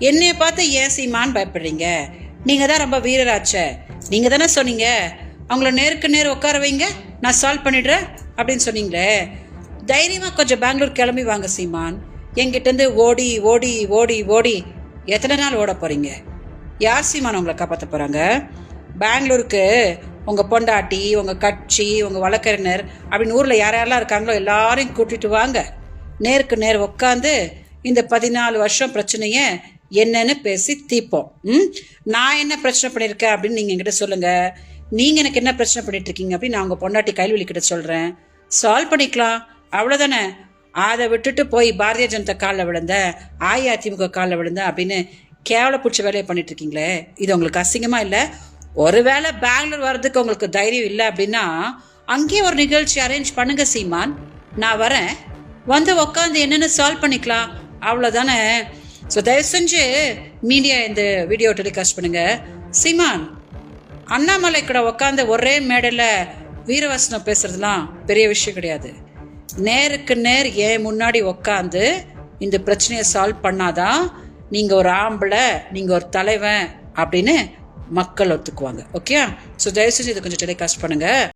என்னைய பார்த்து ஏன் சீமான்னு பயப்படுறீங்க? நீங்கள் தான் ரொம்ப வீரராச்ச. நீங்கள் தானே சொன்னீங்க அவங்கள நேருக்கு நேர் உட்கார வைங்க, நான் சால்வ் பண்ணிடுறேன் அப்படின்னு சொன்னீங்களே. தைரியமாக கொஞ்சம் பெங்களூர் கிளம்பி வாங்க சீமான். என்கிட்டேருந்து ஓடி ஓடி ஓடி ஓடி எத்தனை நாள் ஓட போகிறீங்க? யார் சீமான் உங்களை காப்பாற்ற போகிறாங்க? பெங்களூருக்கு உங்கள் பொண்டாட்டி, உங்கள் கட்சி, உங்கள் வழக்கறிஞர் அப்படின்னு ஊரில் யாரெல்லாம் இருக்காங்களோ எல்லாரையும் கூட்டிகிட்டு வாங்க. நேருக்கு நேர் உட்காந்து இந்த 14 வருஷம் பிரச்சனையை என்னன்னு பேசி தீப்போம். நான் என்ன பிரச்சனை பண்ணியிருக்கேன் அப்படின்னு நீங்கள் என்கிட்ட சொல்லுங்கள். நீங்கள் எனக்கு என்ன பிரச்சனை பண்ணிட்டு இருக்கீங்க அப்படின்னு நான் உங்கள் பொண்டாட்டி கைல்வெளி கிட்ட சொல்கிறேன். சால்வ் பண்ணிக்கலாம், அவ்வளோதானே. அதை விட்டுட்டு போய் பாரதிய ஜனதா காலில் விழுந்தேன், அஇஅதிமுக காலில் விழுந்தேன் அப்படின்னு கேவல பிடிச்ச வேலையை பண்ணிட்டு இருக்கீங்களே. இது உங்களுக்கு அசிங்கமாக இல்லை? ஒருவேளை பெங்களூர் வர்றதுக்கு உங்களுக்கு தைரியம் இல்லை அப்படின்னா அங்கேயே ஒரு நிகழ்ச்சி அரேஞ்ச் பண்ணுங்க சீமான். நான் வரேன், வந்து உக்காந்து என்னென்னு சால்வ் பண்ணிக்கலாம், அவ்வளோதானே. ஸோ தயவு செஞ்சு மீடியா இந்த வீடியோ டெலிகாஸ்ட் பண்ணுங்க. சீமான், அண்ணாமலை கூட உக்காந்து ஒரே மேடையில் வீரவசனம் பேசுறதுலாம் பெரிய விஷயம் கிடையாது. நேருக்கு நேர் ஏன் முன்னாடி உக்காந்து இந்த பிரச்சனையை சால்வ் பண்ணாதான் நீங்கள் ஒரு ஆம்பளை, நீங்கள் ஒரு தலைவன் அப்படின்னு மக்கள் ஒத்துக்குவாங்க. ஓகே? ஸோ தயவு செஞ்சு இதை கொஞ்சம் டெலிகாஸ்ட் பண்ணுங்க.